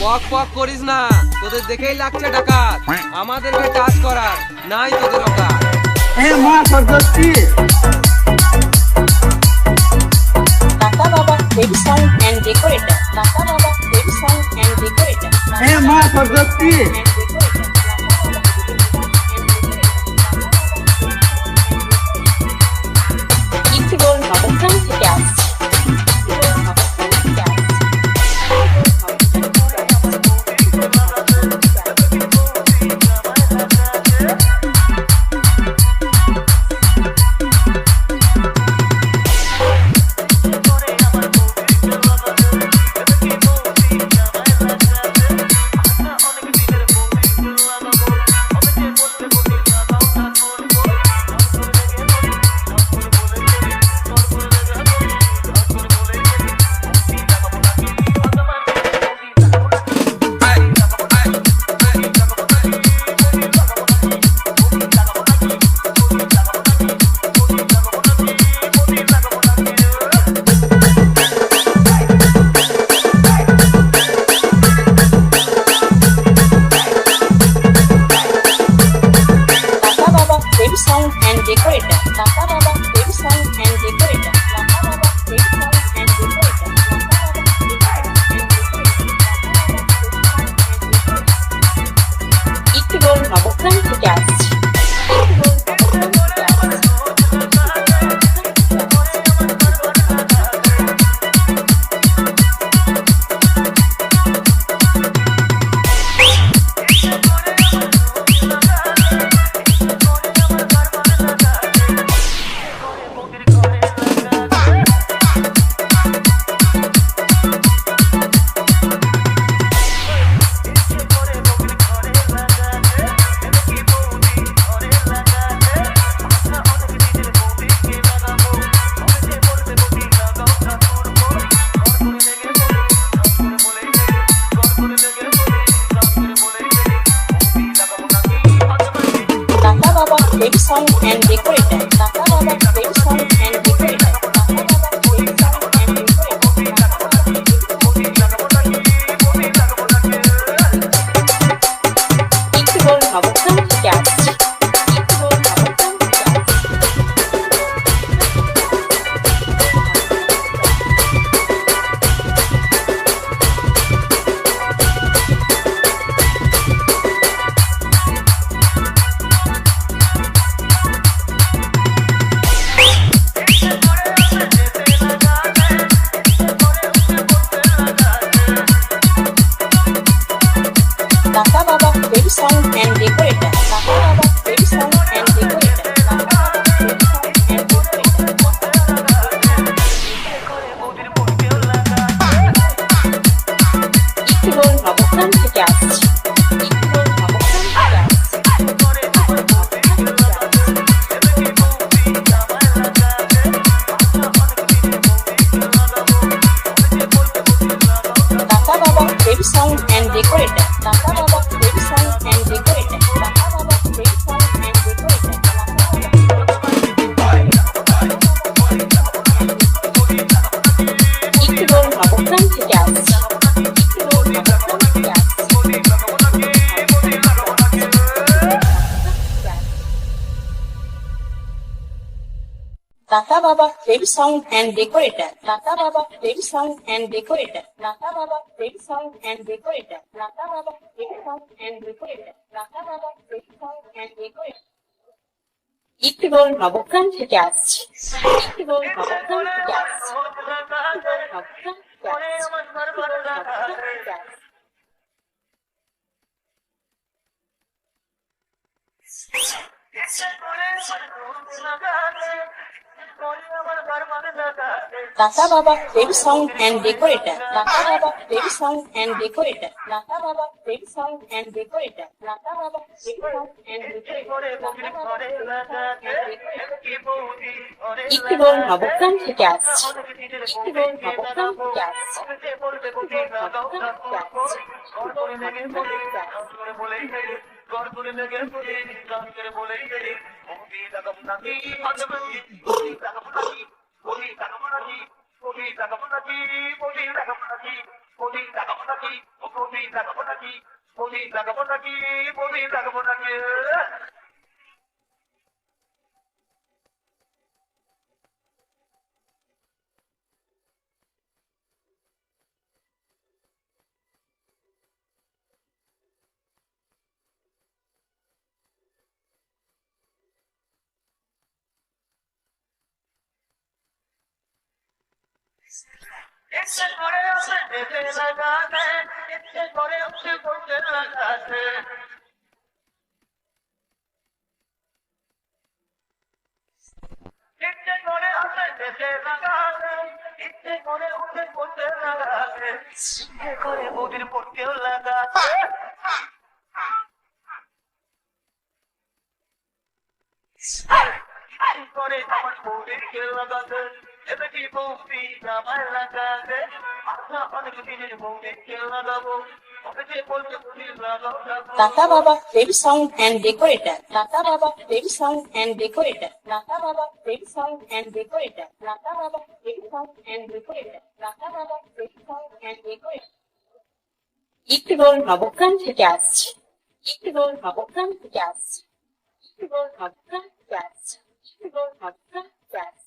পক পক করিস না, তোদের দেখেই লাগছে ডাকাত। আমাদেরকে টাচ করার নাই তোদের অকাত। মা Saraswati Tata Baba Baby Sound and Decorator. Tata Baba Baby Sound and Decorator. মা সরস্বতী ইতিগোল নবগ্রাম থেকে আসছে। Baby Sound and Decorator. Tata Baba Baby Sound and Decorator. Tata Baba Baby Sound and Decorator. ইতিগোল Nabagram থেকে আসছে। Tata Baba Baby Sound and Decorator. Tata Baba Baby Sound and Decorator. Tata Baba Baby Sound and Decorator. ইতিগোল Nabagram থেকে আসছে। ইতিগোল নবগ্রাম থেকে আসছে। Tata Baba Baby Sound and Decorator. Tata Baba Baby Sound and Decorator. Tata Baba Baby Sound and Decorator. ইতিগোল Nabagram থেকে আসছে। ইতিগোল নবগ্রাম থেকে আসছে। Tata Baba Baby Sound and Decorator. Tata Baba Baby Sound and Decorator. Tata Baba Baby Sound and Decorator. ইতিগোল Nabagram থেকে আসছে। ইতিগোল নবগ্রাম থেকে আসছে। Tata Baba Baby Sound and Decorator. Tata Baba Baby Sound and Decorator. Tata Baba Baby Sound and Decorator. Tata Baba Baby Sound and Decorator. Tata Baba Baby Sound and Decorator. ইতিগোল Nabagram থেকে আসছে। ইতিগোল নবগ্রাম থেকে আসছে। ইতিগোল নবগ্রাম থেকে আসছে। Tata Baba Baby Sound and Decorator. Tata Baba Baby Sound and Decorator. Tata Baba Baby Sound and Decorator. Tata Baba Baby Sound and Decorator. ইতিগোল Nabagram থেকে আসছে। ইতিগোল নবগ্রাম থেকে আসছে। ইতিগোল নবগ্রাম থেকে আসছে। God put in again, put in, come get a bullet, get it. Modi লাগাবো নাকি মোদি লাগাবো নাকি মোদি লাগাবো নাকি মোদি লাগাবো নাকি মোদি লাগাবো নাকি মোদি লাগাবো নাকি इससे बड़े उसे देते लगाते इससे बड़े उसे बोलते लगाते इससे बड़े उसे देते लगाते इससे बड़े उसे बोलते लगाते इससे बड़े मोदी बोलते लगाते করে আমার মোদিকে লাগাতে এতে কি বলছি আমার লাগাতে আচ্ছা অনেক দিনের মোদিকে লাগাবো ওকে যে বলছে মোদি লাগাও Tata Baba Baby Sound and Decorator. Tata Baba Baby Sound and Decorator. Tata Baba Baby Sound and Decorator. Tata Baba Baby Sound and Decorator. Tata Baba Baby Sound and Decorator. Ikrol Nabagram থেকে আসছে। ইকরোল নবগ্রাম থেকে আসছে। ইকরোল নবগ্রাম থেকে আসছে। ইকরোল নবগ্রাম থেকে আসছে।